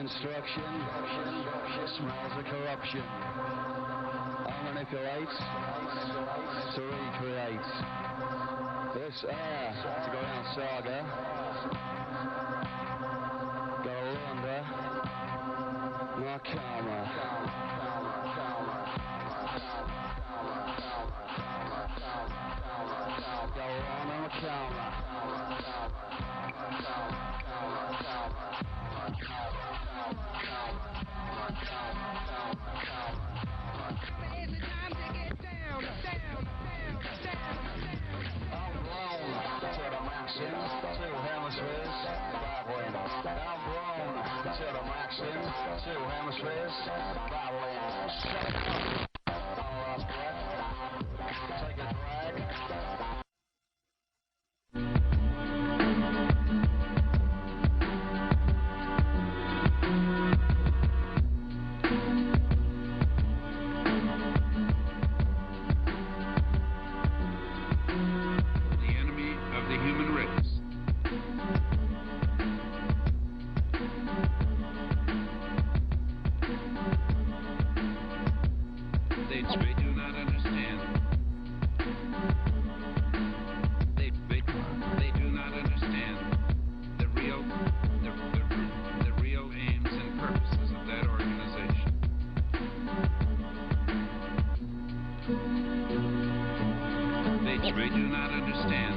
construction, smells of corruption. I manipulate to recreate. This air to go down saga. Go under my karma. Go on my karma. Two hemispheres, take a drag. The enemy of the human race. They do not understand. They do not understand the real aims and purposes of that organization. They do not understand.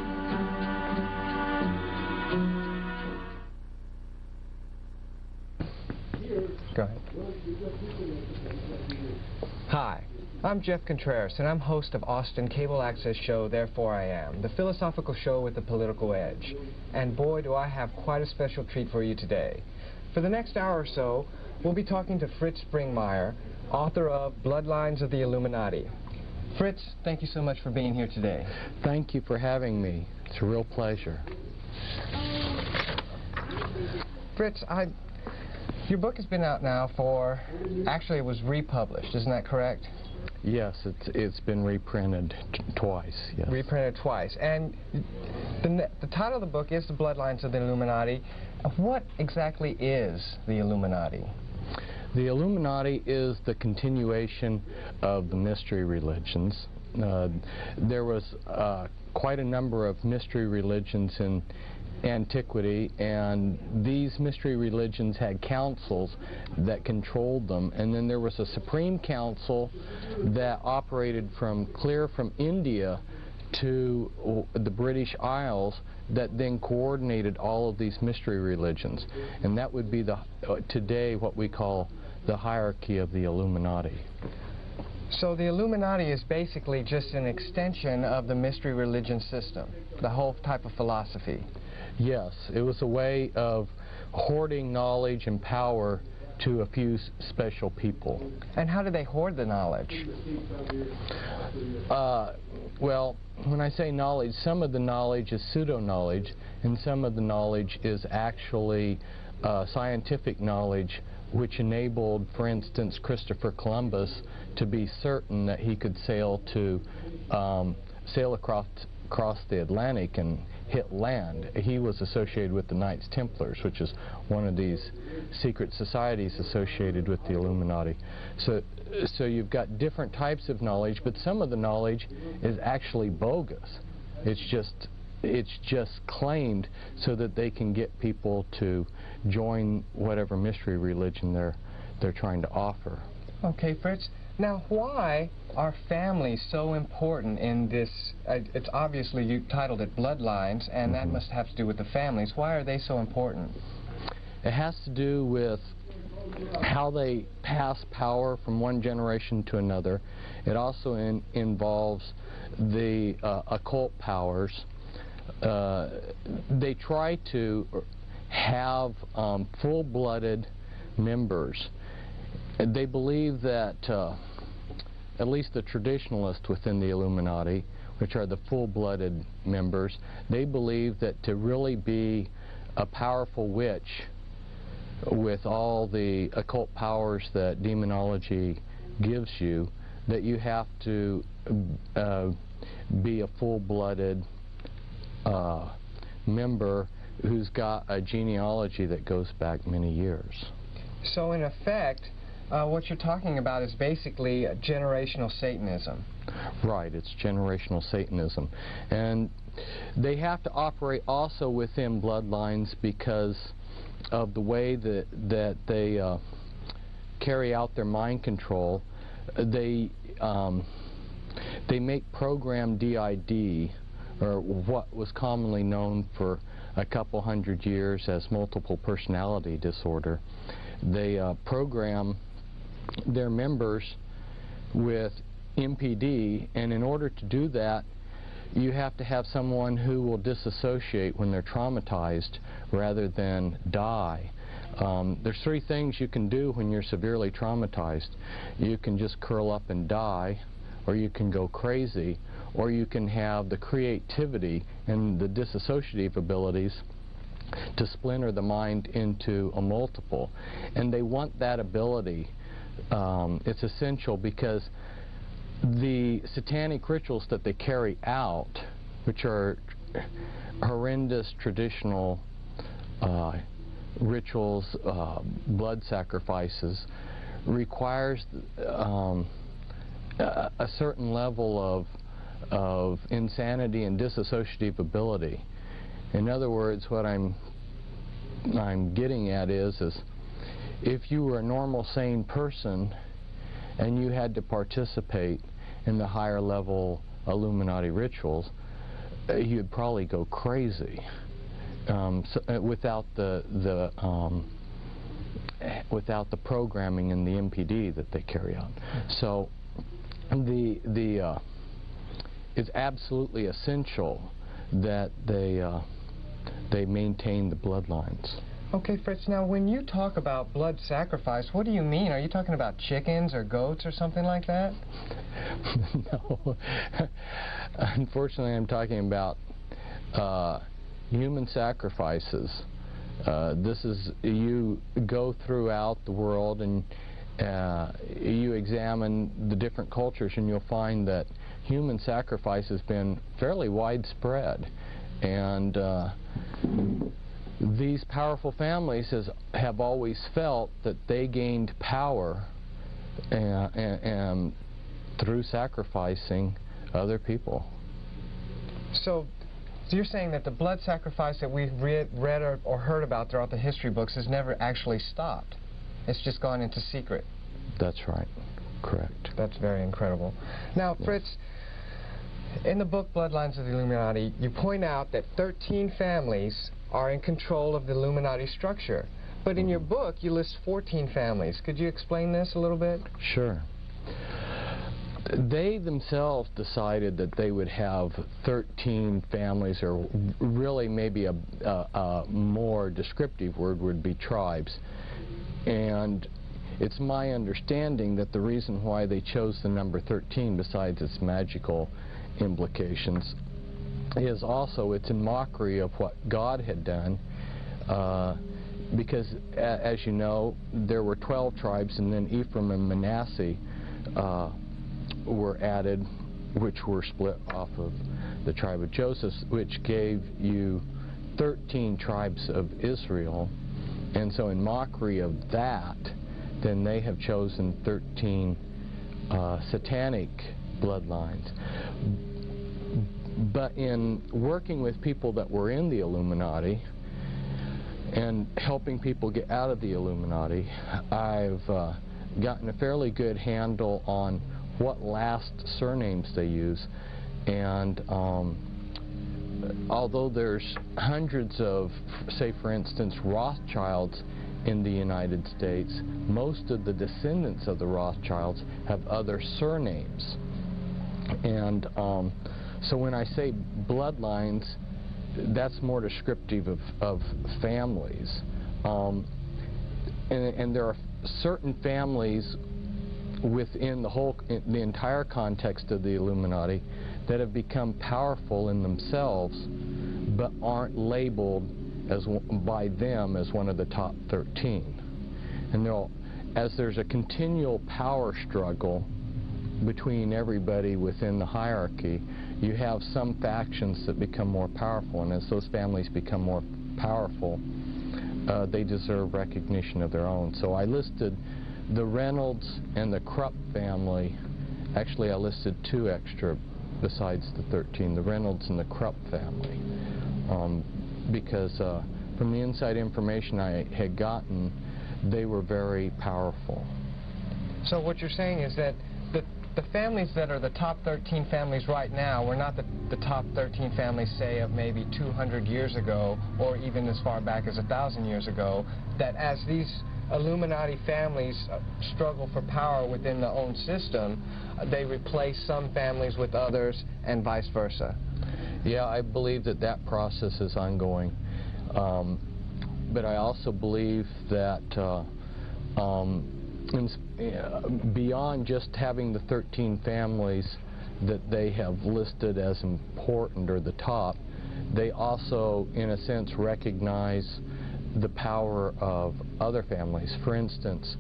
Go ahead. Hi, I'm Jeff Contreras, and I'm host of Austin Cable Access show Therefore I Am, the philosophical show with the political edge. And boy, do I have quite a special treat for you today. For the next hour or so, we'll be talking to Fritz Springmeier, author of Bloodlines of the Illuminati. Fritz, thank you so much for being here today. Thank you for having me. It's a real pleasure. Fritz, your book has been out now for, actually it was republished, isn't that correct? Yes, it's been reprinted twice. Yes. Reprinted twice. And the title of the book is The Bloodlines of the Illuminati. What exactly is the Illuminati? The Illuminati is the continuation of the mystery religions. There was quite a number of mystery religions in antiquity, and these mystery religions had councils that controlled them, and then there was a supreme council that operated clear from India to the British Isles that then coordinated all of these mystery religions, and that would be today what we call the hierarchy of the Illuminati. So the Illuminati is basically just an extension of the mystery religion system, the whole type of philosophy. Yes, it was a way of hoarding knowledge and power to a few special people. And how do they hoard the knowledge? Well, when I say knowledge, some of the knowledge is pseudo-knowledge, and some of the knowledge is actually scientific knowledge, which enabled, for instance, Christopher Columbus to be certain that he could sail across the Atlantic and hit land. He was associated with the Knights Templars, which is one of these secret societies associated with the Illuminati. So you've got different types of knowledge, but some of the knowledge is actually bogus. It's just claimed so that they can get people to join whatever mystery religion they're trying to offer. Okay, Fritz. Now, why are families so important in this? It's obviously, you titled it Bloodlines, and that must have to do with the families. Why are they so important? It has to do with how they pass power from one generation to another. It also involves the occult powers. They try to have full-blooded members. They believe that, at least the traditionalists within the Illuminati, which are the full-blooded members, they believe that to really be a powerful witch with all the occult powers that demonology gives you, that you have to be a full-blooded member who's got a genealogy that goes back many years. So in effect, what you're talking about is basically generational Satanism. Right, it's generational Satanism. And they have to operate also within bloodlines because of the way that they carry out their mind control. They make program DID, or what was commonly known for a couple hundred years as multiple personality disorder. They program their members with MPD, and in order to do that, you have to have someone who will disassociate when they're traumatized rather than die. There's three things you can do when you're severely traumatized. You can just curl up and die, or you can go crazy, or you can have the creativity and the dissociative abilities to splinter the mind into a multiple. And they want that ability. It's essential because the satanic rituals that they carry out, which are horrendous traditional rituals, blood sacrifices, requires a certain level of insanity and dissociative ability. In other words, what I'm getting at is if you were a normal, sane person and you had to participate in the higher level Illuminati rituals, you'd probably go crazy without the programming and the MPD that they carry out. So it's absolutely essential that they maintain the bloodlines. Okay, Fritz, now when you talk about blood sacrifice, what do you mean? Are you talking about chickens or goats or something like that? No. Unfortunately, I'm talking about human sacrifices. This is, you go throughout the world and you examine the different cultures, and you'll find that human sacrifice has been fairly widespread. And these powerful families have always felt that they gained power and through sacrificing other people. So you're saying that the blood sacrifice that we've read or heard about throughout the history books has never actually stopped. It's just gone into secret. That's right. Correct. That's very incredible. Now, Fritz, in the book Bloodlines of the Illuminati, you point out that 13 families are in control of the Illuminati structure. But in your book, you list 14 families. Could you explain this a little bit? Sure. They themselves decided that they would have 13 families, or really maybe a more descriptive word would be tribes. And it's my understanding that the reason why they chose the number 13, besides its magical implications, is also it's in mockery of what God had done, because as you know, there were 12 tribes, and then Ephraim and Manasseh were added, which were split off of the tribe of Joseph, which gave you 13 tribes of Israel. And so in mockery of that, then they have chosen 13 satanic bloodlines. But in working with people that were in the Illuminati and helping people get out of the Illuminati, I've gotten a fairly good handle on what last surnames they use. And although there's hundreds of, say for instance, Rothschilds in the United States, most of the descendants of the Rothschilds have other surnames. And so when I say bloodlines, that's more descriptive of families. And there are certain families within the entire context of the Illuminati that have become powerful in themselves, but aren't labeled by them as one of the top 13. And as there's a continual power struggle between everybody within the hierarchy, you have some factions that become more powerful, and as those families become more powerful, they deserve recognition of their own. So I listed the Reynolds and the Krupp family. Actually, I listed 2 extra besides the 13, the Reynolds and the Krupp family, because from the inside information I had gotten, they were very powerful. So what you're saying is that the families that are the top 13 families right now were not the top 13 families, say, of maybe 200 years ago, or even as far back as 1,000 years ago, that as these Illuminati families struggle for power within their own system, they replace some families with others and vice versa. Yeah, I believe that that process is ongoing. But I also believe that beyond just having the 13 families that they have listed as important or the top, they also, in a sense, recognize the power of other families. For instance,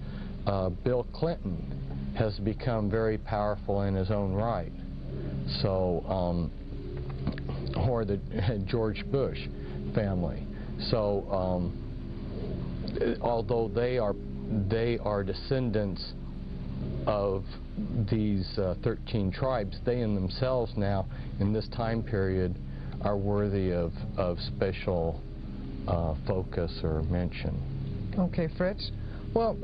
Bill Clinton has become very powerful in his own right. So, or the George Bush family. So, although they are descendants of these 13 tribes, they in themselves now, in this time period, are worthy of special focus or mention. Okay, Fritz. Well,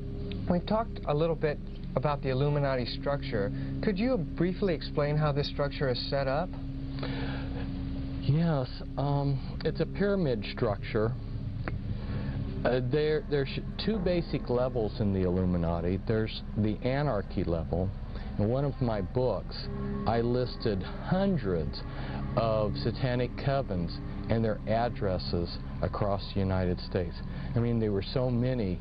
we've talked a little bit about the Illuminati structure. Could you briefly explain how this structure is set up? Yes, it's a pyramid structure. There's 2 basic levels in the Illuminati. There's the anarchy level. In one of my books, I listed hundreds of satanic covens and their addresses across the United States. I mean, there were so many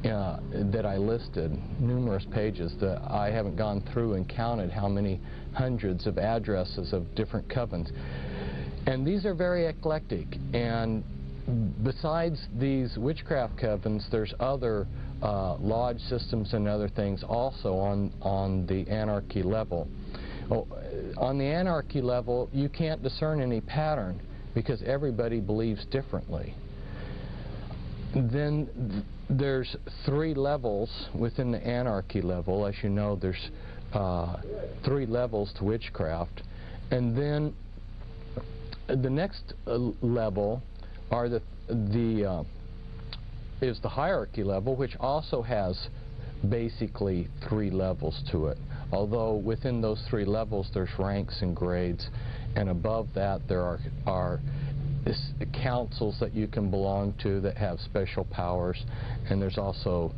that I listed, numerous pages, that I haven't gone through and counted how many hundreds of addresses of different covens. And these are very eclectic, and besides these witchcraft covens, there's other lodge systems and other things also on the anarchy level. On the anarchy level, you can't discern any pattern because everybody believes differently. Then there's 3 levels within the anarchy level. As you know, there's 3 levels to witchcraft. And then the next level are is the hierarchy level, which also has basically 3 levels to it. Although within those 3 levels there's ranks and grades, and above that there are councils that you can belong to that have special powers, and there's also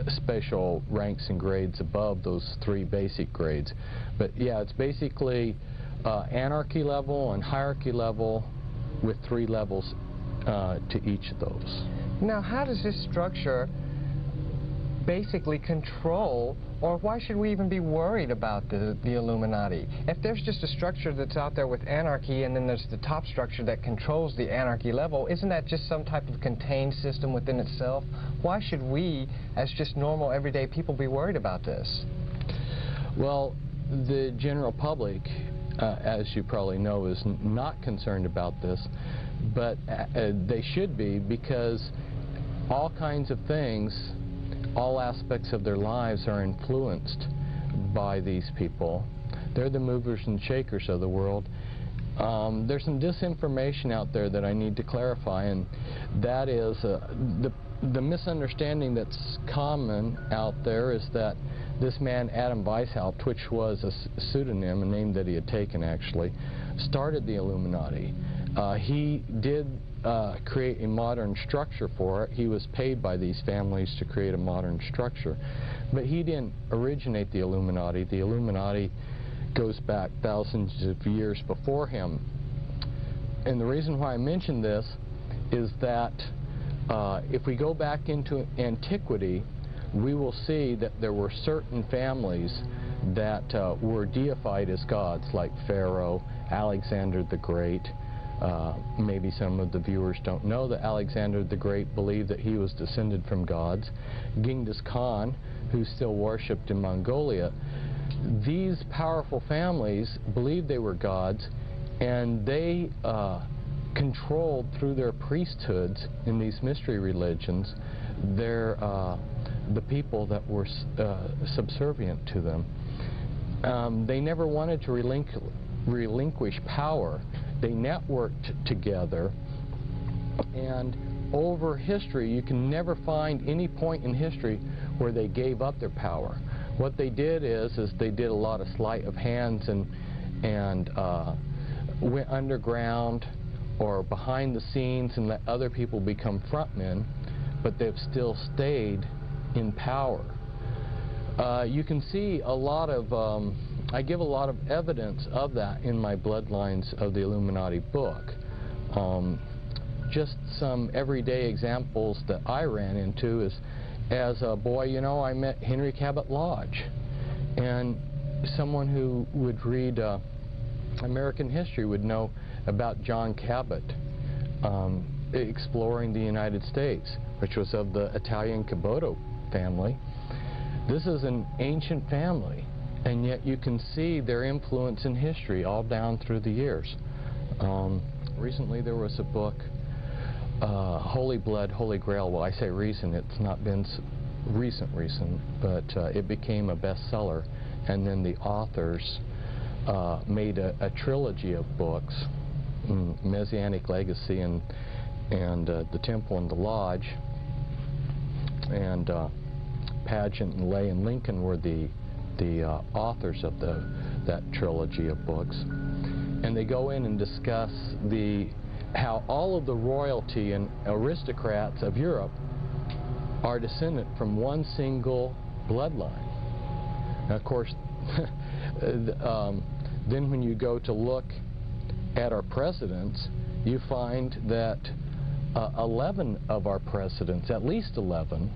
special ranks and grades above those 3 basic grades. But yeah, it's basically anarchy level and hierarchy level with 3 levels to each of those. Now, how does this structure basically control, or why should we even be worried about the Illuminati? If there's just a structure that's out there with anarchy, and then there's the top structure that controls the anarchy level, isn't that just some type of contained system within itself? Why should we, as just normal everyday people, be worried about this? Well, the general public, as you probably know, is not concerned about this, but they should be, because all kinds of things, all aspects of their lives are influenced by these people. They're the movers and shakers of the world. There's some disinformation out there that I need to clarify, and that is the misunderstanding that's common out there is that this man, Adam Weishaupt, which was a pseudonym, a name that he had taken actually, started the Illuminati. He did create a modern structure for it. He was paid by these families to create a modern structure. But he didn't originate the Illuminati. The Illuminati goes back thousands of years before him. And the reason why I mention this is that if we go back into antiquity, we will see that there were certain families that were deified as gods, like Pharaoh, Alexander the Great. Maybe some of the viewers don't know that Alexander the Great believed that he was descended from gods. Genghis Khan, who's still worshipped in Mongolia. These powerful families believed they were gods, and they controlled through their priesthoods in these mystery religions the people that were subservient to them. They never wanted to relinquish power. They networked together, and over history you can never find any point in history where they gave up their power. What they did is they did a lot of sleight of hands and went underground or behind the scenes and let other people become frontmen, but they've still stayed in power. You can see a lot of, I give a lot of evidence of that in my Bloodlines of the Illuminati book. Just some everyday examples that I ran into is, as a boy, you know, I met Henry Cabot Lodge, and someone who would read American history would know about John Cabot exploring the United States, which was of the Italian Caboto family. This is an ancient family, and yet you can see their influence in history all down through the years. Recently there was a book, Holy Blood, Holy Grail. Well, I say recent, it's not been recent, but it became a bestseller, and then the authors made a trilogy of books, Messianic Legacy and The Temple and the Lodge, and Pageant and Lay and Lincoln were the authors of that trilogy of books. And they go in and discuss how all of the royalty and aristocrats of Europe are descendant from one single bloodline. Now, of course, then when you go to look at our presidents, you find that 11 of our presidents, at least 11,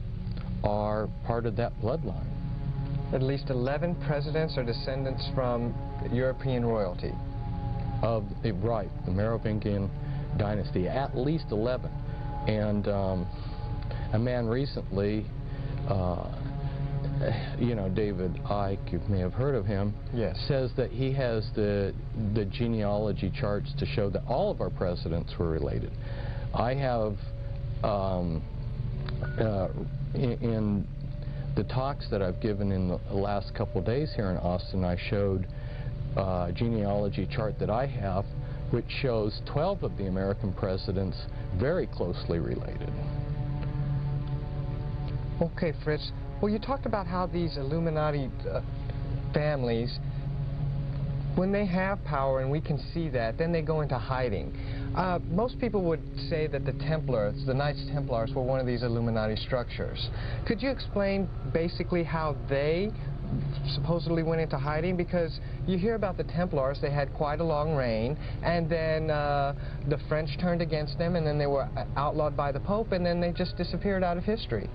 are part of that bloodline. At least 11 presidents are descendants from European royalty. Right, the Merovingian dynasty, at least 11. And a man recently, you know, David Icke, you may have heard of him, yes, says that he has the genealogy charts to show that all of our presidents were related. I have, in the talks that I've given in the last couple of days here in Austin, I showed a genealogy chart that I have, which shows 12 of the American presidents very closely related. Okay, Fritz. Well, you talked about how these Illuminati families, when they have power, and we can see that, then they go into hiding. Most people would say that the Templars, the Knights Templars, were one of these Illuminati structures. Could you explain basically how they supposedly went into hiding? Because you hear about the Templars, they had quite a long reign, and then the French turned against them, and then they were outlawed by the Pope, and then they just disappeared out of history.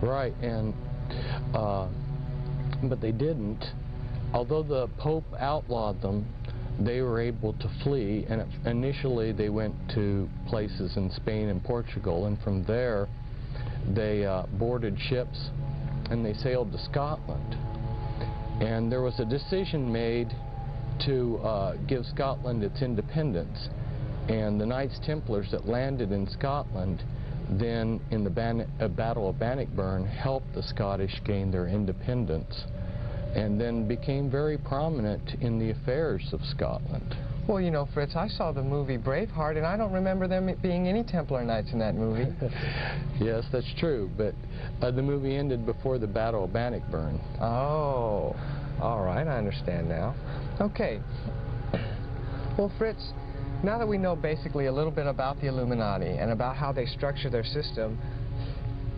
Right, and but they didn't. Although the Pope outlawed them, they were able to flee, and initially they went to places in Spain and Portugal, and from there they boarded ships and they sailed to Scotland. And there was a decision made to give Scotland its independence, and the Knights Templars that landed in Scotland then in the Battle of Bannockburn helped the Scottish gain their independence, and then became very prominent in the affairs of Scotland. Well, you know, Fritz, I saw the movie Braveheart, and I don't remember them being any Templar Knights in that movie. Yes, that's true, but the movie ended before the Battle of Bannockburn. Oh, all right, I understand now. Okay. Well, Fritz, now that we know basically a little bit about the Illuminati and about how they structure their system,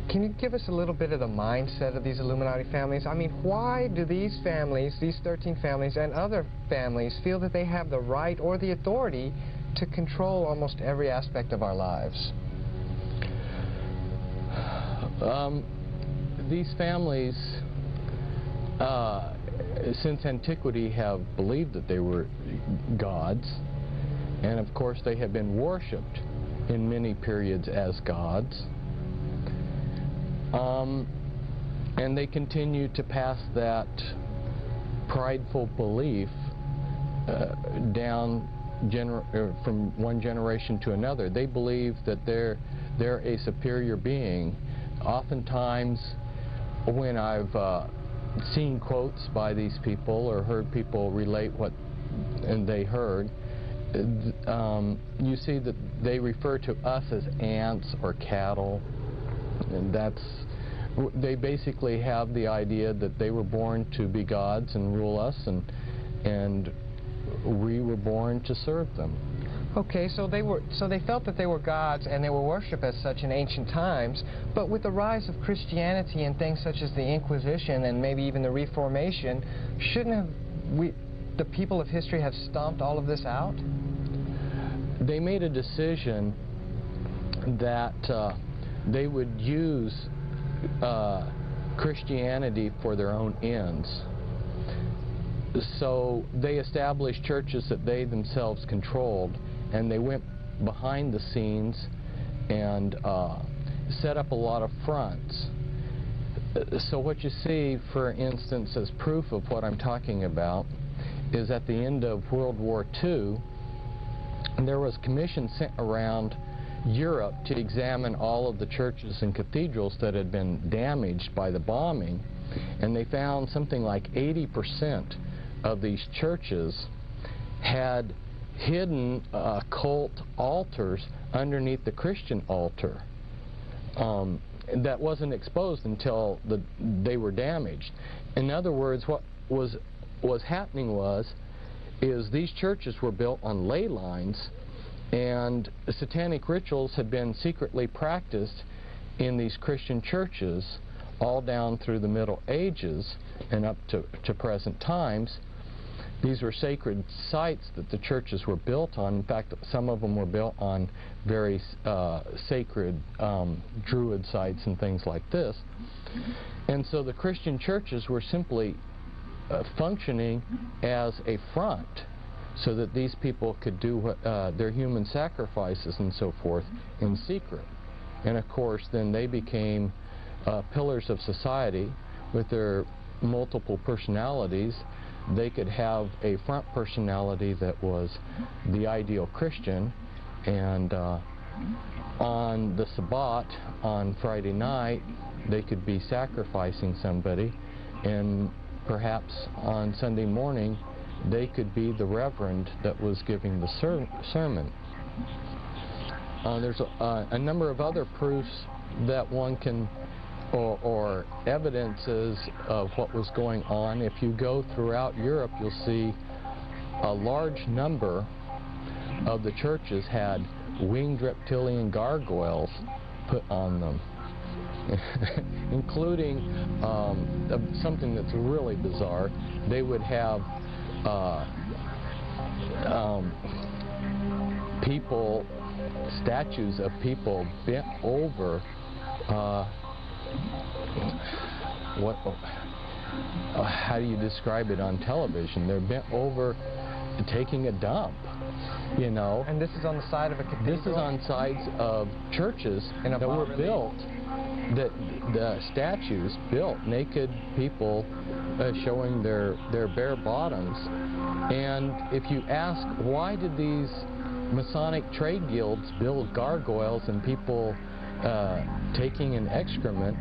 can you give us a little bit of the mindset of these Illuminati families? I mean, why do these families, these 13 families and other families, feel that they have the right or the authority to control almost every aspect of our lives? These families, since antiquity, have believed that they were gods, and of course they have been worshipped in many periods as gods. And they continue to pass that prideful belief down from one generation to another. They believe that they're a superior being. Oftentimes, when I've seen quotes by these people or heard people relate what they heard, you see that they refer to us as ants or cattle, and they basically have the idea that they were born to be gods and rule us, and we were born to serve them. Okay, so they felt that they were gods and they were worshipped as such in ancient times, but with the rise of Christianity and things such as the Inquisition and maybe even the Reformation, shouldn't the people of history have stomped all of this out? They made a decision that they would use Christianity for their own ends. So they established churches that they themselves controlled, and they went behind the scenes and set up a lot of fronts. So what you see, for instance, as proof of what I'm talking about, is at the end of World War II, there was a commission sent around Europe to examine all of the churches and cathedrals that had been damaged by the bombing, and they found something like 80% of these churches had hidden occult altars underneath the Christian altar that wasn't exposed until they were damaged. In other words, what was happening is these churches were built on ley lines, and satanic rituals had been secretly practiced in these Christian churches all down through the Middle Ages and up to present times. These were sacred sites that the churches were built on. In fact, some of them were built on very sacred Druid sites and things like this. And so the Christian churches were simply functioning as a front so that these people could do their human sacrifices and so forth in secret. And of course, then they became pillars of society with their multiple personalities. They could have a front personality that was the ideal Christian, and on the Sabbat, on Friday night, they could be sacrificing somebody, and perhaps on Sunday morning, they could be the reverend that was giving the sermon. There's a number of other proofs that one can, or evidences of what was going on. If you go throughout Europe, you'll see a large number of the churches had winged reptilian gargoyles put on them, including something that's really bizarre. They would have people, statues of people bent over how do you describe it on television? They're bent over taking a dump, you know. And this is on the side of a cathedral? This is on sides of churches that were built, the statues built, naked people showing their bare bottoms. And if you ask, why did these Masonic trade guilds build gargoyles and people taking an excrement,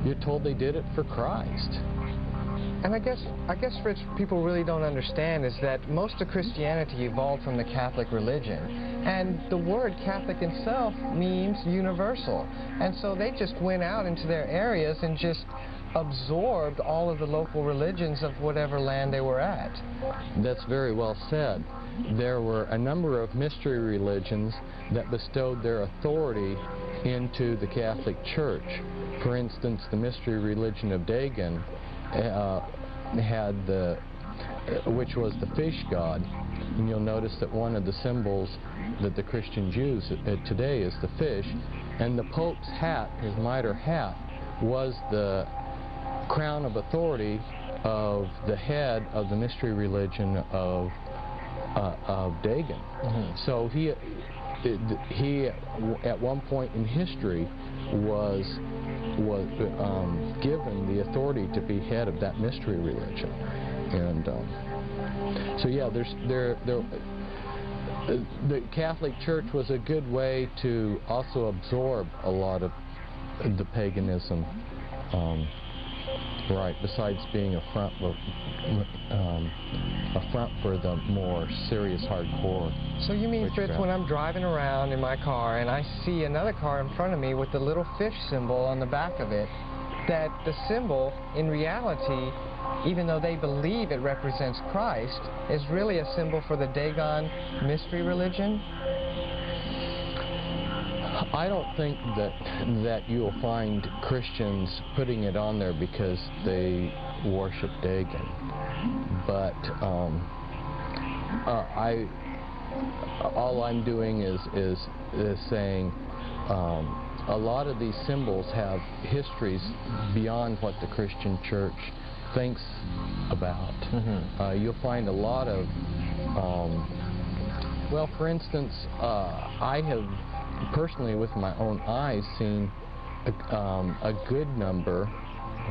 you're told they did it for Christ. And I guess, Fritz, people really don't understand is that most of Christianity evolved from the Catholic religion. And the word Catholic itself means universal. And so they just went out into their areas and just absorbed all of the local religions of whatever land they were at. That's very well said. There were a number of mystery religions that bestowed their authority into the Catholic Church. For instance, the mystery religion of Dagon had which was the fish god. And you'll notice that one of the symbols that the Christians use today is the fish. And the Pope's hat, his mitre hat, was the crown of authority of the head of the mystery religion of Dagon. Mm-hmm. So he at one point in history was given the authority to be head of that mystery religion. And so yeah, the Catholic Church was a good way to also absorb a lot of the paganism, right, besides being a front for the more serious hardcore. So you mean, witchcraft. Fritz, when I'm driving around in my car and I see another car in front of me with the little fish symbol on the back of it, that the symbol, in reality, even though they believe it represents Christ, is really a symbol for the Dagon mystery religion? I don't think that you'll find Christians putting it on there because they worship Dagon, but all I'm doing is saying a lot of these symbols have histories beyond what the Christian Church thinks about. You'll find a lot of, well, for instance, I have personally with my own eyes seen a good number,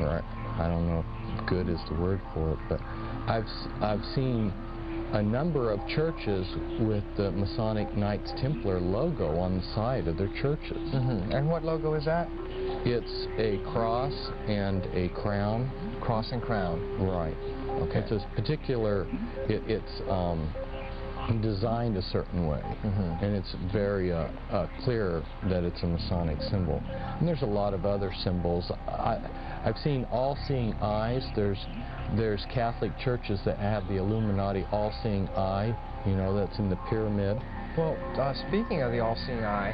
or I don't know if good is the word for it, but I've seen a number of churches with the Masonic Knights Templar logo on the side of their churches. And what logo is that? It's a cross and a crown. Cross and crown. Right. Okay. It's a particular, it's designed a certain way, and it's very clear that it's a Masonic symbol. And there's a lot of other symbols. I've seen all-seeing eyes. There's Catholic churches that have the Illuminati all-seeing eye, you know, that's in the pyramid. Well, speaking of the all-seeing eye,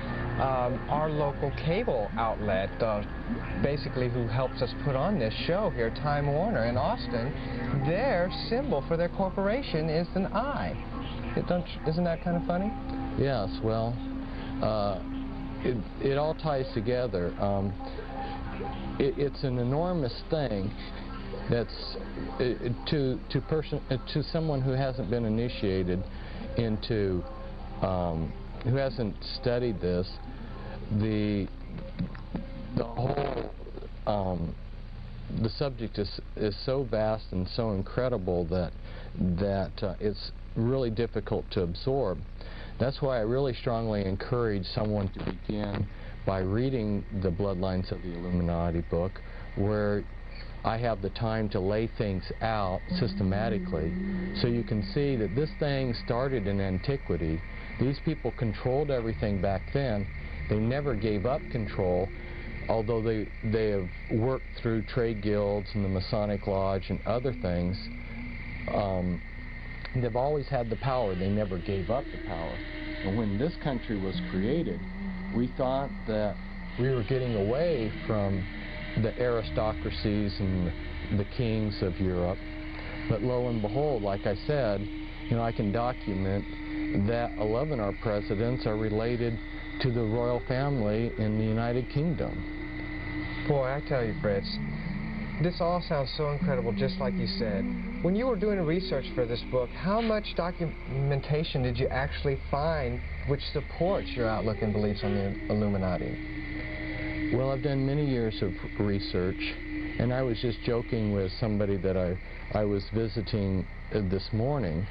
our local cable outlet, basically who helps us put on this show here, Time Warner in Austin, their symbol for their corporation is an eye. Isn't that kind of funny? Yes, well, it all ties together. It's an enormous thing that's to someone who hasn't been initiated into, who hasn't studied this, the whole the subject is so vast and so incredible that it's really difficult to absorb. That's why I really strongly encourage someone to begin by reading the Bloodlines of the Illuminati book, where I have the time to lay things out systematically, so you can see that this thing started in antiquity. These people controlled everything back then. They never gave up control, although they have worked through trade guilds and the Masonic Lodge and other things. They've always had the power. They never gave up the power. And when this country was created, we thought that we were getting away from the aristocracies and the kings of Europe. But lo and behold, like I said, you know, I can document that 11 of our presidents are related to the royal family in the United Kingdom. Boy, I tell you, Fritz, this all sounds so incredible, just like you said. When you were doing research for this book, how much documentation did you actually find which supports your outlook and beliefs on the Illuminati? Well, I've done many years of research, and I was just joking with somebody that I was visiting this morning,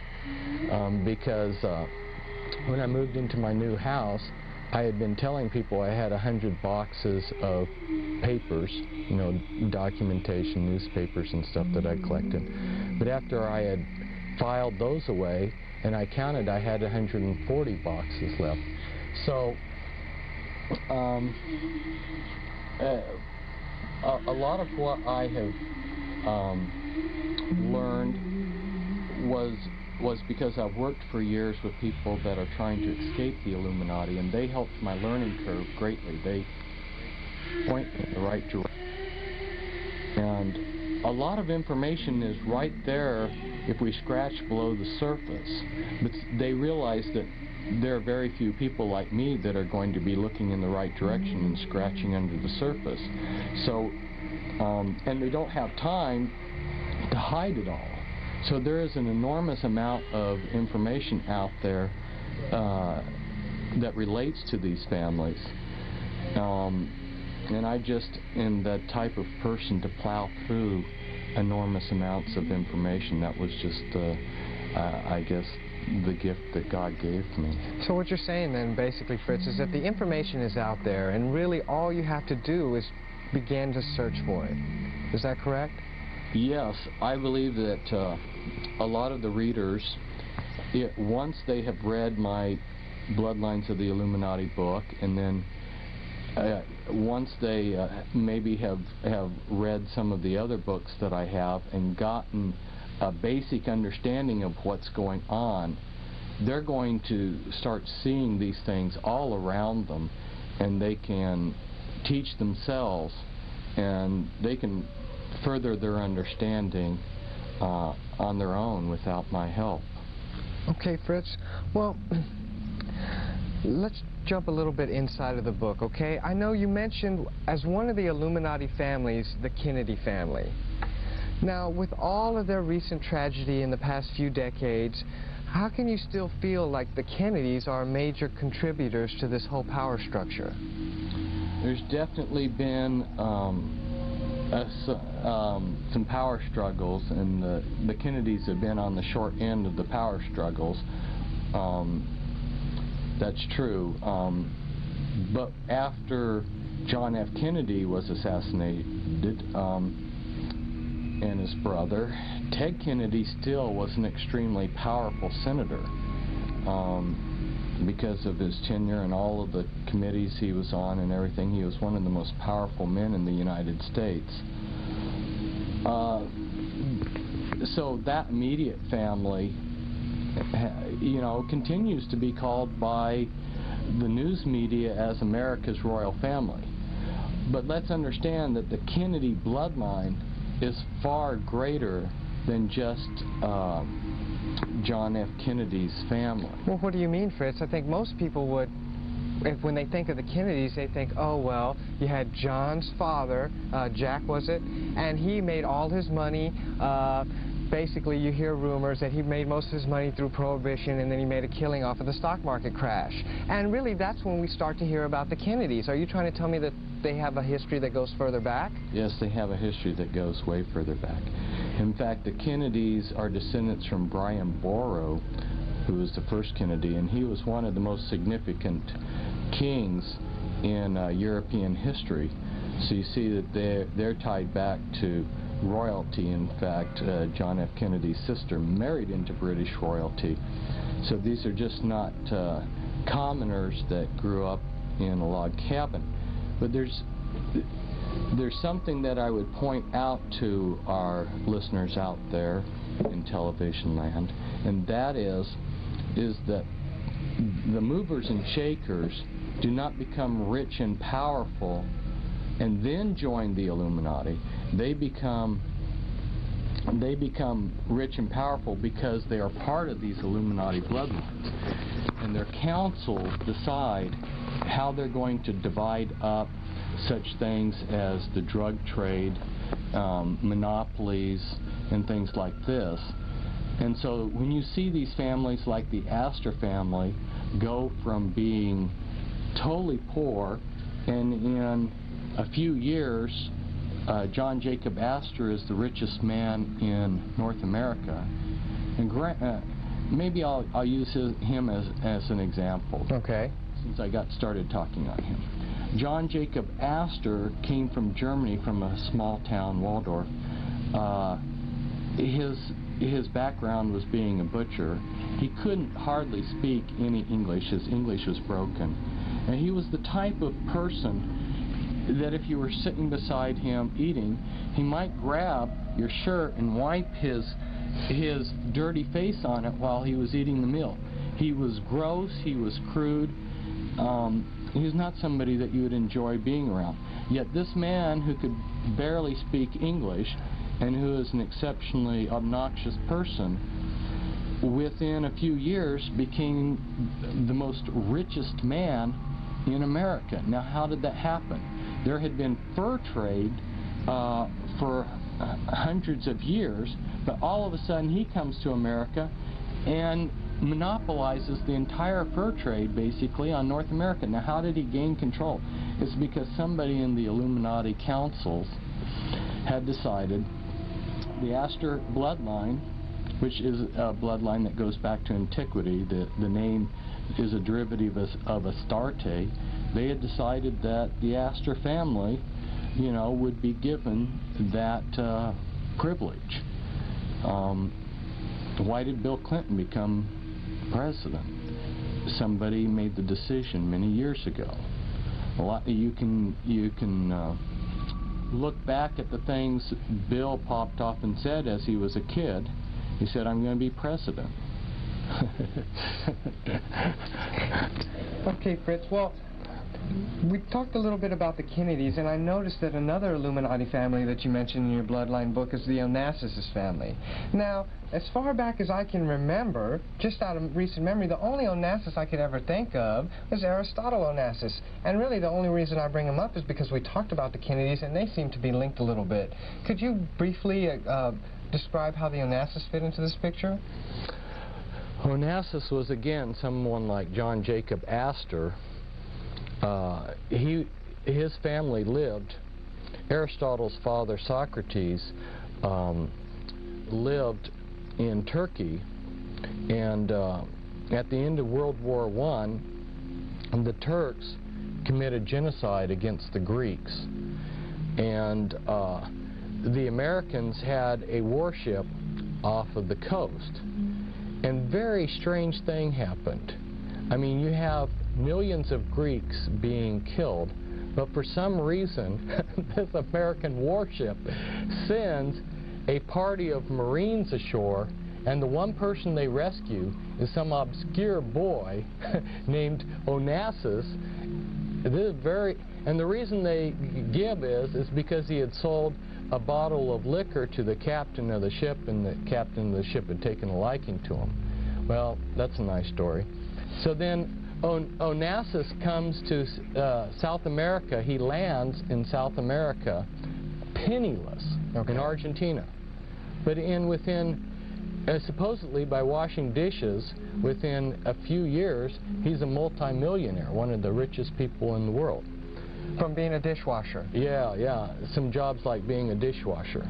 because when I moved into my new house, I had been telling people I had 100 boxes of papers, you know, documentation, newspapers and stuff that I collected. But after I had filed those away, and I counted, I had 140 boxes left. So, a lot of what I have learned was because I've worked for years with people that are trying to escape the Illuminati, and they helped my learning curve greatly. They point me in the right direction. And a lot of information is right there if we scratch below the surface. But they realize that there are very few people like me that are going to be looking in the right direction and scratching under the surface. So, and they don't have time to hide it all. So there is an enormous amount of information out there that relates to these families. And I just am the type of person to plow through enormous amounts of information. That was just, I guess, the gift that God gave me. So what you're saying then, basically, Fritz, is that the information is out there, and really all you have to do is begin to search for it. Is that correct? Yes, I believe that a lot of the readers, once they have read my Bloodlines of the Illuminati book, and then once they maybe have read some of the other books that I have and gotten a basic understanding of what's going on, they're going to start seeing these things all around them, and they can teach themselves, and they can further their understanding on their own without my help. Okay, Fritz. Well, let's jump a little bit inside of the book, okay? I know you mentioned as one of the Illuminati families, the Kennedy family. Now, with all of their recent tragedy in the past few decades, how can you still feel like the Kennedys are major contributors to this whole power structure? There's definitely been some power struggles, and the Kennedys have been on the short end of the power struggles. That's true. But after John F. Kennedy was assassinated, and his brother, Ted Kennedy still was an extremely powerful senator because of his tenure and all of the committees he was on and everything. He was one of the most powerful men in the United States. So that immediate family, you know, continues to be called by the news media as America's royal family. But let's understand that the Kennedy bloodline is far greater than just John F. Kennedy's family. Well, what do you mean, Fritz? I think most people would, when they think of the Kennedys, they think, oh, well, you had John's father, Jack was it, and he made all his money. Basically, you hear rumors that he made most of his money through Prohibition, and then he made a killing off of the stock market crash. And really, that's when we start to hear about the Kennedys. Are you trying to tell me that they have a history that goes further back? Yes, they have a history that goes way further back. In fact, the Kennedys are descendants from Brian Boru, who was the first Kennedy, and he was one of the most significant kings in European history. So you see that they're tied back to royalty. In fact, John F. Kennedy's sister married into British royalty. So these are just not commoners that grew up in a log cabin. But there's something that I would point out to our listeners out there in television land, and that is that the movers and shakers do not become rich and powerful and then join the Illuminati. They become rich and powerful because they are part of these Illuminati bloodlines, and their councils decide how they're going to divide up such things as the drug trade, monopolies, and things like this. And so when you see these families like the Astor family go from being totally poor, and in a few years John Jacob Astor is the richest man in North America, and maybe I'll use him as an example. Okay. Since I got started talking on him. John Jacob Astor came from Germany, from a small town, Waldorf. His background was being a butcher. He couldn't hardly speak any English. His English was broken. And he was the type of person that if you were sitting beside him eating, he might grab your shirt and wipe his dirty face on it while he was eating the meal. He was gross, he was crude. He was not somebody that you would enjoy being around. Yet this man who could barely speak English and who is an exceptionally obnoxious person, within a few years became the most richest man in America. Now, how did that happen? There had been fur trade for hundreds of years, but all of a sudden he comes to America and monopolizes the entire fur trade basically on North America. Now, how did he gain control? It's because somebody in the Illuminati councils had decided the Astor bloodline, which is a bloodline that goes back to antiquity. The name is a derivative of Astarte. They had decided that the Astor family, you know, would be given that privilege. Why did Bill Clinton become president? Somebody made the decision many years ago. You can look back at the things Bill popped off and said as he was a kid. He said, "I'm going to be president." Okay, Fritz, well, we talked a little bit about the Kennedys, and I noticed that another Illuminati family that you mentioned in your Bloodline book is the Onassis family. Now, as far back as I can remember, just out of recent memory, the only Onassis I could ever think of was Aristotle Onassis. And really the only reason I bring him up is because we talked about the Kennedys, and they seem to be linked a little bit. Could you briefly describe how the Onassis fit into this picture? Onassis was, again, someone like John Jacob Astor. His family lived, Aristotle's father Socrates lived in Turkey, and at the end of World War I, the Turks committed genocide against the Greeks, and the Americans had a warship off of the coast, and very strange thing happened. I mean, you have millions of Greeks being killed, but for some reason this American warship sends a party of Marines ashore, and the one person they rescue is some obscure boy named Onassis. This is and the reason they give is because he had sold a bottle of liquor to the captain of the ship, and the captain of the ship had taken a liking to him. Well, that's a nice story. So then Onassis comes to South America. He lands in South America penniless in Argentina. But supposedly by washing dishes, within a few years, he's a multimillionaire, one of the richest people in the world. From being a dishwasher? Yeah. Some jobs like being a dishwasher.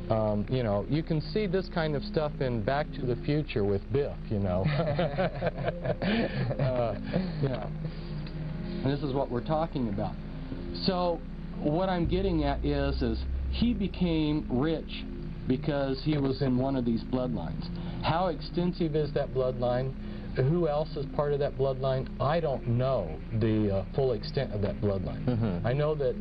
You know, you can see this kind of stuff in Back to the Future with Biff, you know. Yeah. And this is what we're talking about. So what I'm getting at is he became rich because he was in one of these bloodlines. How extensive is that bloodline? Who else is part of that bloodline? I don't know the full extent of that bloodline. I know that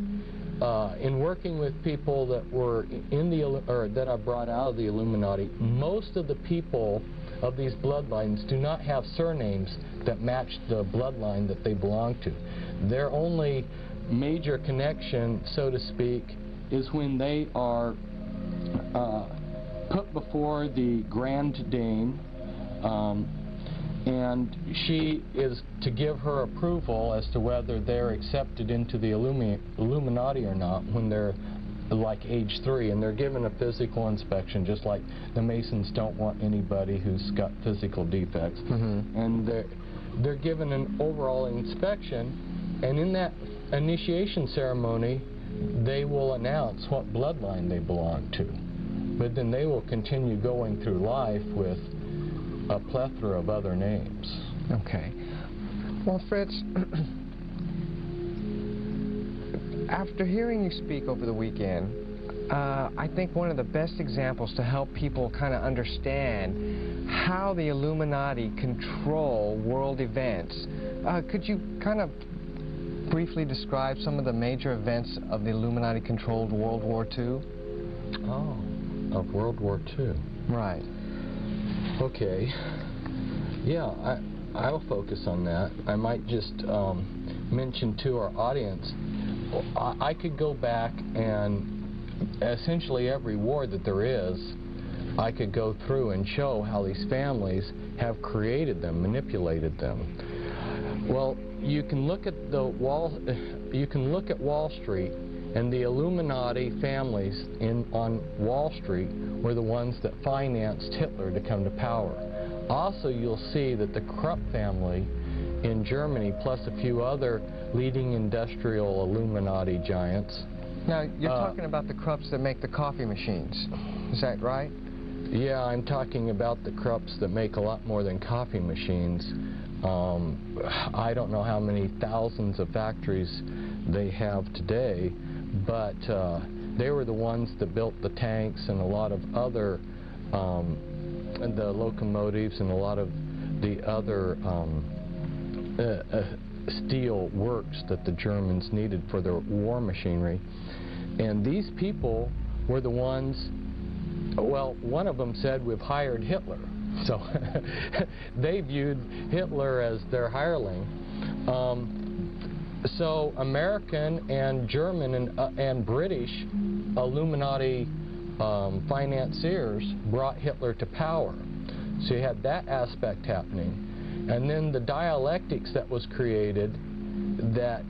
in working with people that were in that I brought out of the Illuminati, most of the people of these bloodlines do not have surnames that match the bloodline that they belong to. Their only major connection, so to speak, is when they are put before the Grand Dame, and she is to give her approval as to whether they're accepted into the Illuminati or not when they're like age 3, and they're given a physical inspection, just like the Masons don't want anybody who's got physical defects. And they're given an overall inspection, and in that initiation ceremony they will announce what bloodline they belong to. But then they will continue going through life with a plethora of other names. Okay. Well, Fritz, after hearing you speak over the weekend, I think one of the best examples to help people kind of understand how the Illuminati control world events, could you kind of briefly describe some of the major events of the Illuminati-controlled World War II? Oh, of World War II. Right. Okay. Yeah, I'll focus on that. I might just mention to our audience, I could go back and essentially every war that there is, I could go through and show how these families have created them, manipulated them. Well, you can look at Wall Street, and the Illuminati families on Wall Street were the ones that financed Hitler to come to power. Also, you'll see that the Krupp family in Germany, plus a few other leading industrial Illuminati giants, Now, you're talking about the Krupps that make the coffee machines. Is that right? Yeah, I'm talking about the Krupps that make a lot more than coffee machines. I don't know how many thousands of factories they have today, but they were the ones that built the tanks and a lot of other, the locomotives and a lot of the other steel works that the Germans needed for their war machinery. And these people were the ones, well, one of them said, we've hired Hitler. So they viewed Hitler as their hireling. So American and German and British Illuminati financiers brought Hitler to power. So you had that aspect happening. And then the dialectics that was created that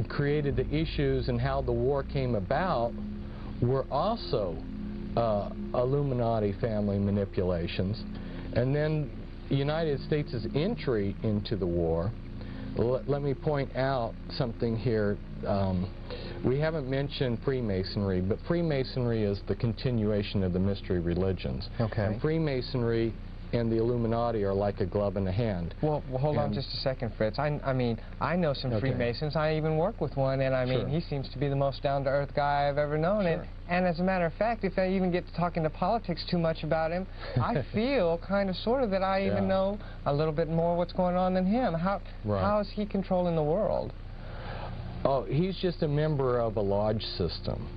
created the issues and how the war came about were also Illuminati family manipulations. And then the United States' entry into the war. Let me point out something here. We haven't mentioned Freemasonry, but Freemasonry is the continuation of the mystery religions. Okay. And Freemasonry and the Illuminati are like a glove in a hand. Well, hold on just a second, Fritz. I mean, I know some Freemasons. I even work with one, and I mean, he seems to be the most down-to-earth guy I've ever known. And as a matter of fact, if I even get to talking to politics too much about him, I feel kind of sort of that I even know a little bit more what's going on than him. How is he controlling the world? Oh, he's just a member of a lodge system.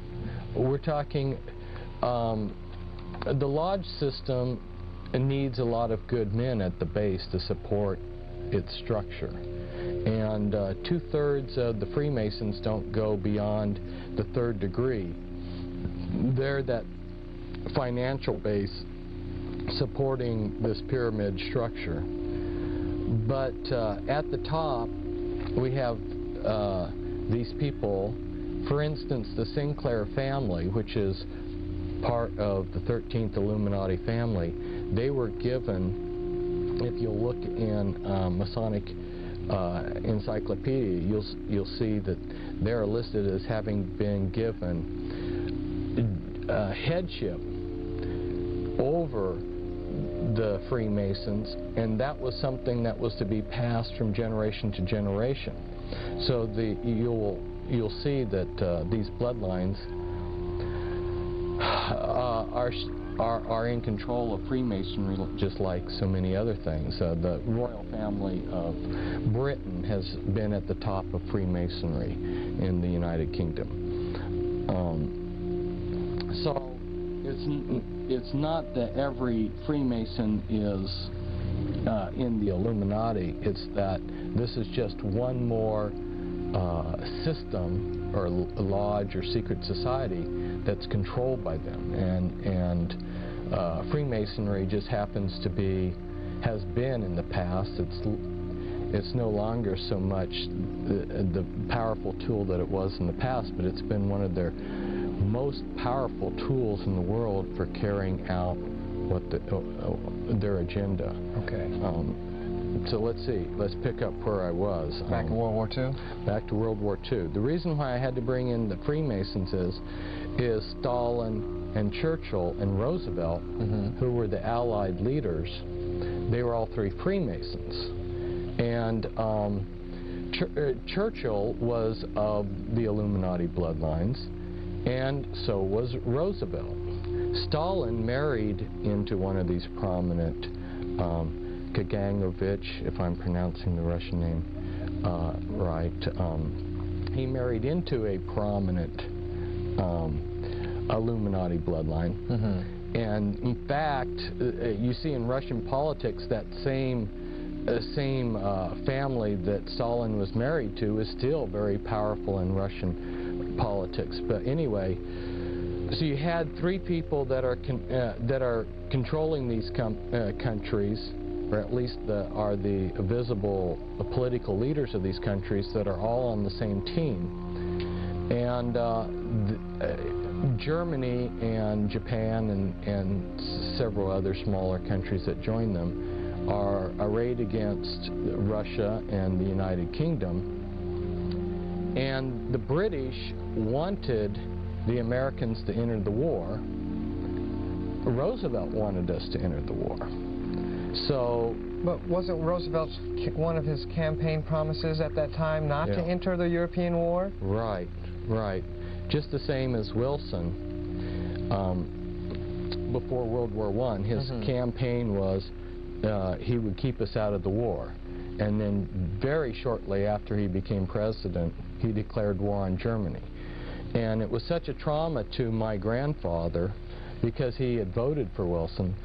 We're talking, the lodge system needs a lot of good men at the base to support its structure. And 2/3 of the Freemasons don't go beyond the 3rd degree. They're that financial base supporting this pyramid structure. But at the top, we have these people. For instance, the Sinclair family, which is part of the 13th Illuminati family, they were given, if you'll look in Masonic Encyclopedia, you'll see that they're listed as having been given headship over the Freemasons, and that was something that was to be passed from generation to generation. So you'll see that these bloodlines are in control of Freemasonry, just like so many other things. The royal family of Britain has been at the top of Freemasonry in the United Kingdom. So it's not that every Freemason is in the Illuminati. It's that this is just one more system or lodge or secret society that's controlled by them, and Freemasonry just happens to be, has been in the past. It's no longer so much the powerful tool that it was in the past, but it's been one of their most powerful tools in the world for carrying out what their agenda. Okay. So let's see. Let's pick up where I was. Back to World War II? Back to World War II. The reason why I had to bring in the Freemasons is Stalin and Churchill and Roosevelt, who were the Allied leaders. They were all three Freemasons. And Churchill was of the Illuminati bloodlines, and so was Roosevelt. Stalin married into one of these prominent Kaganovich, if I'm pronouncing the Russian name right. He married into a prominent Illuminati bloodline. And in fact, you see in Russian politics that same family that Stalin was married to is still very powerful in Russian politics. But anyway, so you had three people that are controlling these countries, or at least are the visible political leaders of these countries that are all on the same team. And Germany and Japan and several other smaller countries that join them are arrayed against Russia and the United Kingdom. And the British wanted the Americans to enter the war. Roosevelt wanted us to enter the war. So, but wasn't Roosevelt's one of his campaign promises at that time not to enter the European war? Right, right. Just the same as Wilson. Before World War I, his campaign was he would keep us out of the war. And then very shortly after he became president, he declared war on Germany. And it was such a trauma to my grandfather, because he had voted for Wilson,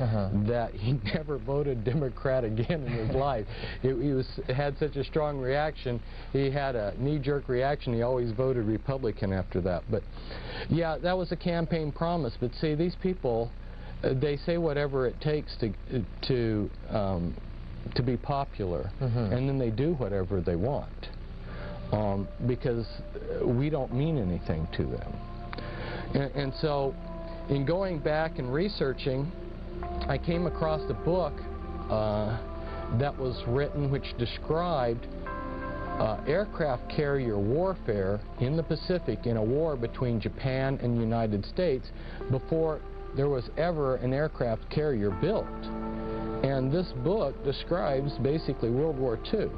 that he never voted Democrat again in his life. He had such a strong reaction. He had a knee-jerk reaction. He always voted Republican after that. But yeah, that was a campaign promise. But see, these people, they say whatever it takes to be popular, and then they do whatever they want, because we don't mean anything to them. And so, in going back and researching, I came across a book that was written which described aircraft carrier warfare in the Pacific in a war between Japan and the United States before there was ever an aircraft carrier built. And this book describes basically World War II.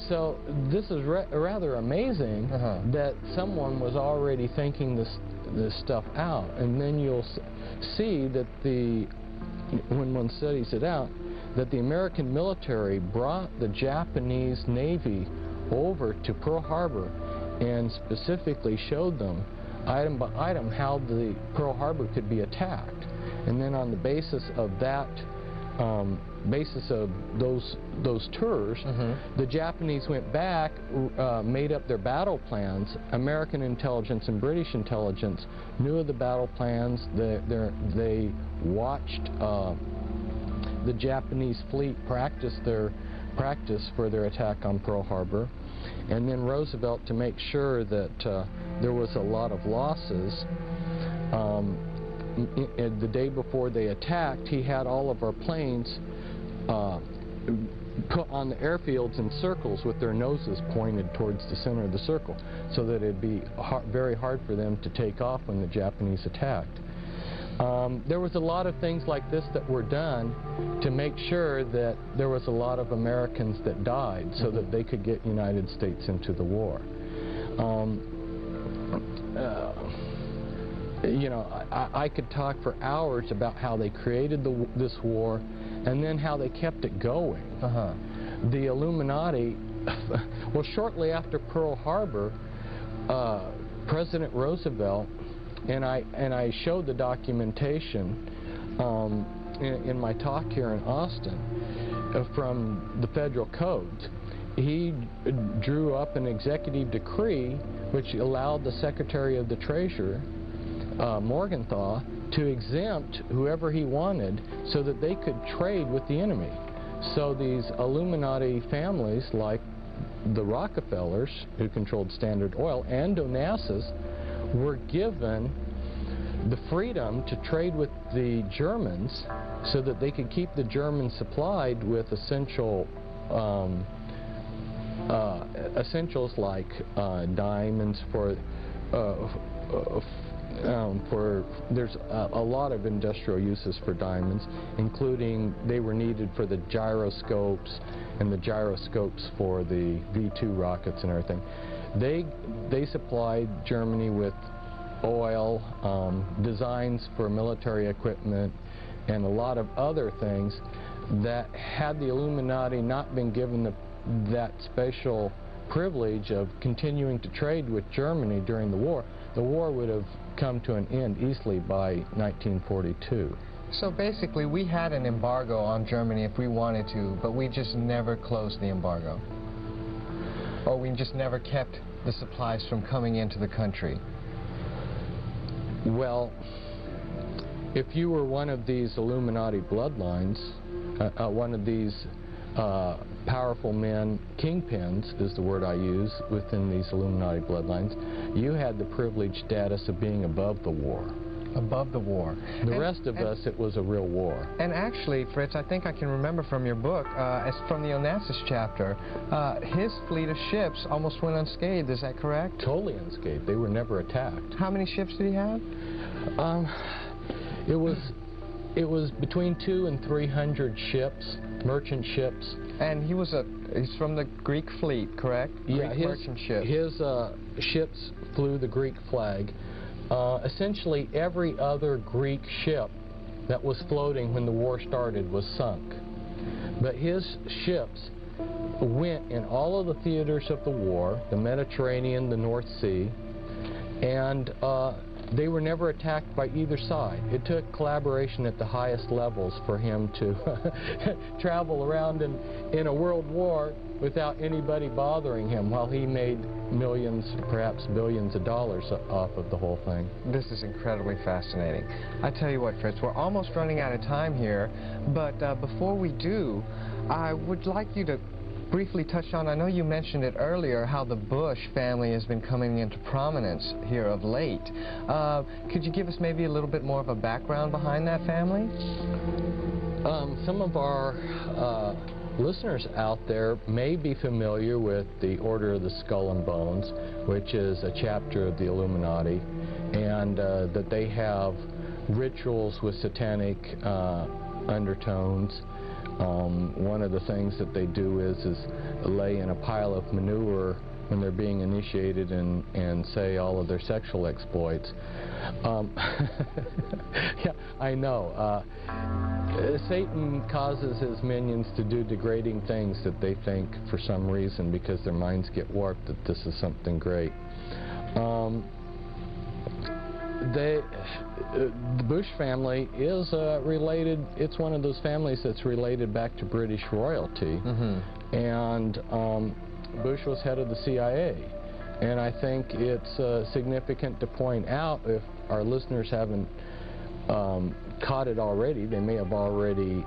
So this is rather amazing that someone was already thinking this stuff out. And then you'll see that when one studies it out, that the American military brought the Japanese Navy over to Pearl Harbor and specifically showed them item by item how the Pearl Harbor could be attacked. And then on the basis of that, those tours, the Japanese went back, made up their battle plans. American intelligence and British intelligence knew of the battle plans. They watched the Japanese fleet practice for their attack on Pearl Harbor. And then Roosevelt, to make sure that there was a lot of losses, the day before they attacked, he had all of our planes put on the airfields in circles with their noses pointed towards the center of the circle, so that it'd be very hard for them to take off when the Japanese attacked. There was a lot of things like this that were done to make sure that there was a lot of Americans that died so that they could get United States into the war. You know, I could talk for hours about how they created this war and then how they kept it going. The Illuminati, well, shortly after Pearl Harbor, President Roosevelt, and I showed the documentation in my talk here in Austin from the federal codes. He drew up an executive decree which allowed the Secretary of the Treasury, Morgenthau, to exempt whoever he wanted so that they could trade with the enemy. So these Illuminati families, like the Rockefellers, who controlled Standard Oil, and Onassis, were given the freedom to trade with the Germans so that they could keep the Germans supplied with essentials like diamonds there's a lot of industrial uses for diamonds, including they were needed for the gyroscopes and the gyroscopes for the V-2 rockets and everything. They supplied Germany with oil, designs for military equipment, and a lot of other things that, had the Illuminati not been given that special privilege of continuing to trade with Germany during the war would have come to an end easily by 1942. So basically, we had an embargo on Germany if we wanted to, but we just never closed the embargo. Or we just never kept the supplies from coming into the country. Well, if you were one of these Illuminati bloodlines, one of these powerful men, kingpins is the word I use within these Illuminati bloodlines, you had the privileged status of being above the war. Above the war. The rest of us, it was a real war. And actually, Fritz, I think I can remember from your book, as from the Onassis chapter, his fleet of ships almost went unscathed. Is that correct? Totally unscathed. They were never attacked. How many ships did he have? It was between 200 and 300 ships, merchant ships. And he's from the Greek fleet, correct? Yeah, Greek merchant ships. His ships flew the Greek flag. Essentially, every other Greek ship that was floating when the war started was sunk. But his ships went in all of the theaters of the war, the Mediterranean, the North Sea, and they were never attacked by either side. It took collaboration at the highest levels for him to travel around in a world war without anybody bothering him, while he made millions, perhaps billions of dollars off of the whole thing. This is incredibly fascinating. I tell you what, Fritz, we're almost running out of time here, but before we do, I would like you to briefly touch on, I know you mentioned it earlier, how the Bush family has been coming into prominence here of late. Could you give us maybe a little bit more of a background behind that family? Some of our listeners out there may be familiar with the Order of the Skull and Bones, which is a chapter of the Illuminati, and that they have rituals with satanic undertones. One of the things that they do is lay in a pile of manure when they're being initiated and say all of their sexual exploits. Yeah, I know. Satan causes his minions to do degrading things that they think, for some reason, because their minds get warped, that this is something great. The Bush family is related, it's one of those families that's related back to British royalty. Mm-hmm. And Bush was head of the CIA. And I think it's significant to point out, if our listeners haven't caught it already, they may have already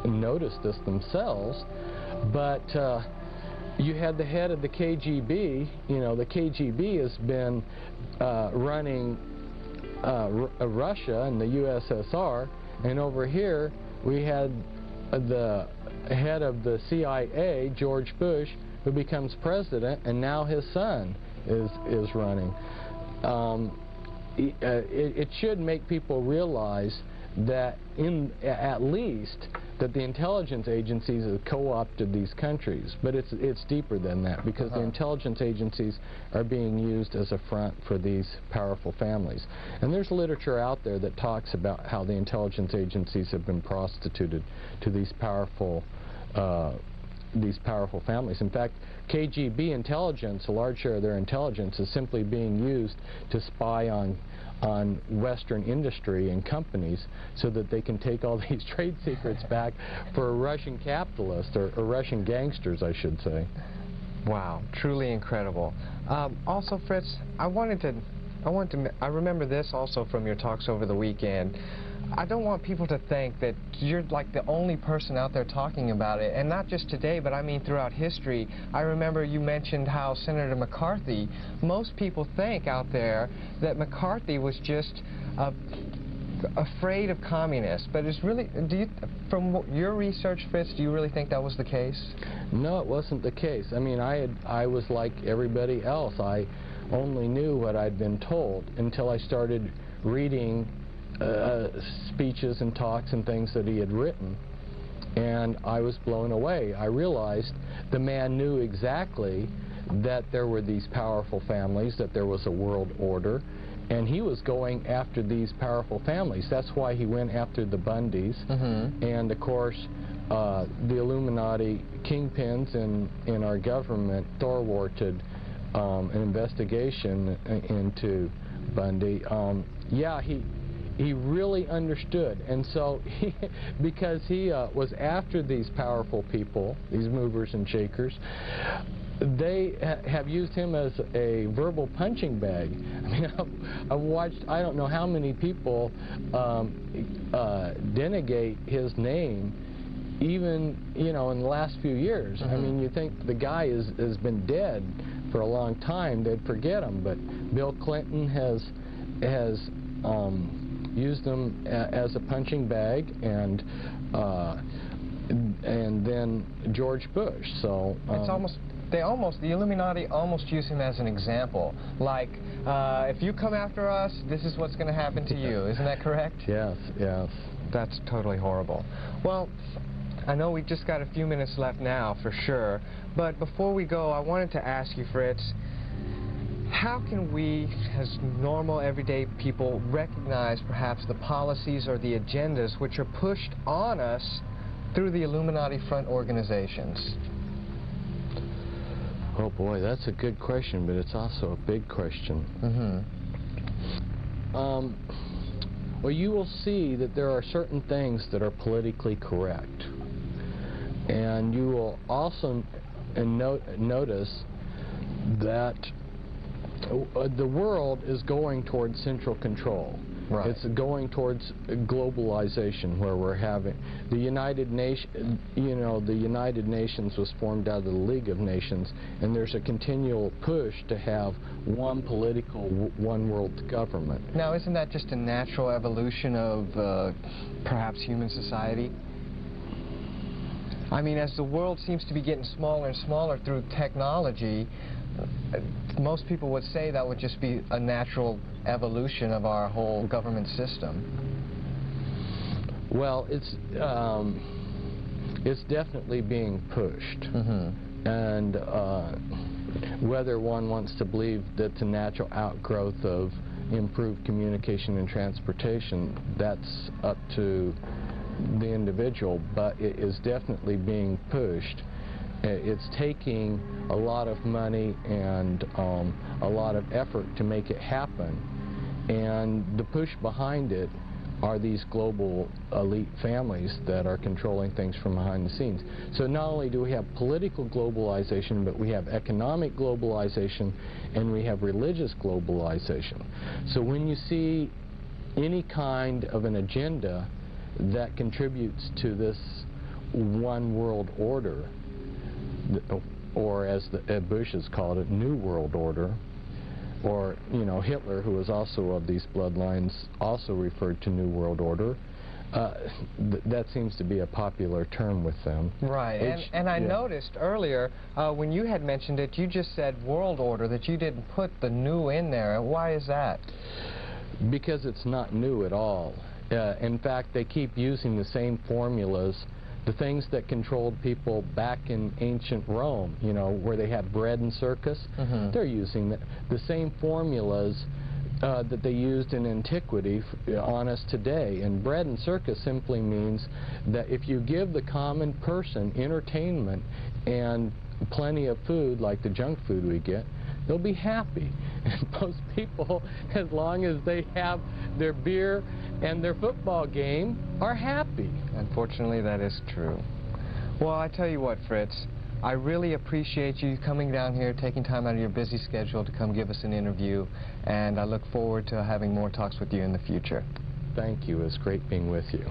noticed this themselves, but you had the head of the KGB. You know, the KGB has been running Russia and the USSR, and over here we had the head of the CIA, George Bush, who becomes president, and now his son is running. It should make people realize that at least that the intelligence agencies have co-opted these countries, but it's deeper than that, because the intelligence agencies are being used as a front for these powerful families. And there's literature out there that talks about how the intelligence agencies have been prostituted to these powerful families. In fact, KGB intelligence, a large share of their intelligence, is simply being used to spy on Western industry and companies so that they can take all these trade secrets back for Russian capitalists, or Russian gangsters, I should say. Wow, truly incredible. Also, Fritz, I remember this also from your talks over the weekend. I don't want people to think that you're like the only person out there talking about it, and not just today, but I mean throughout history. I remember you mentioned how Senator McCarthy, most people think out there that McCarthy was just afraid of communists, but it's really, from your research, Fritz, do you really think that was the case? No, it wasn't the case. I mean, I was like everybody else. I only knew what I'd been told until I started reading speeches and talks and things that he had written, and I was blown away. I realized the man knew exactly that there were these powerful families, that there was a world order, and he was going after these powerful families. That's why he went after the Bundys, and of course the Illuminati kingpins in our government thwarted an investigation into Bundy. Yeah, he really understood, and so because he was after these powerful people, these movers and shakers, they have used him as a verbal punching bag. I mean, I've watched, I don't know how many people denegate his name, even, you know, in the last few years. I mean, you think the guy has been dead for a long time, they'd forget him, but Bill Clinton has used them as a punching bag, and then George Bush. So it's the Illuminati almost use him as an example. Like, if you come after us, this is what's going to happen to you. Isn't that correct? Yes, yes. That's totally horrible. Well, I know we just got a few minutes left now, for sure. But before we go, I wanted to ask you, Fritz, how can we, as normal, everyday people, recognize perhaps the policies or the agendas which are pushed on us through the Illuminati front organizations? Oh boy, that's a good question, but it's also a big question. Well, you will see that there are certain things that are politically correct. And you will also notice that the world is going towards central control. Right. It's going towards globalization, where we're having the United Nations. You know, the United Nations was formed out of the League of Nations, and there's a continual push to have one political, one world government. Now, isn't that just a natural evolution of perhaps human society? I mean, as the world seems to be getting smaller and smaller through technology, most people would say that would just be a natural evolution of our whole government system. Well, it's definitely being pushed. And whether one wants to believe that it's a natural outgrowth of improved communication and transportation, that's up to the individual, but it is definitely being pushed. It's taking a lot of money and a lot of effort to make it happen, and the push behind it are these global elite families that are controlling things from behind the scenes. So not only do we have political globalization, but we have economic globalization, and we have religious globalization. So when you see any kind of an agenda that contributes to this one world order, or as Bush has called it, New World Order, or, you know, Hitler, who was also of these bloodlines, also referred to New World Order. That seems to be a popular term with them. Right, and I noticed earlier, when you had mentioned it, you just said World Order, that you didn't put the new in there. Why is that? Because it's not new at all. In fact, they keep using the same formulas. The things that controlled people back in ancient Rome, you know, where they had bread and circus, they're using the same formulas that they used in antiquity on us today. And bread and circus simply means that if you give the common person entertainment and plenty of food, like the junk food we get, they'll be happy. And most people, as long as they have their beer and their football game, are happy. Unfortunately, that is true. Well, I tell you what, Fritz, I really appreciate you coming down here, taking time out of your busy schedule to come give us an interview, and I look forward to having more talks with you in the future. Thank you. It's great being with you.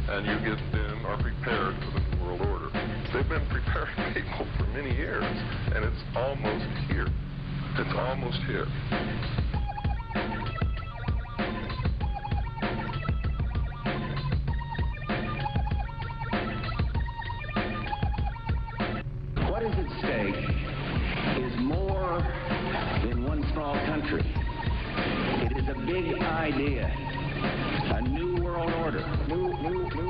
And you get them are prepared for the New World Order. They've been preparing people for many years, and it's almost here. It's almost here. What is at stake is more than one small country. It is a big idea. A new world order. World order.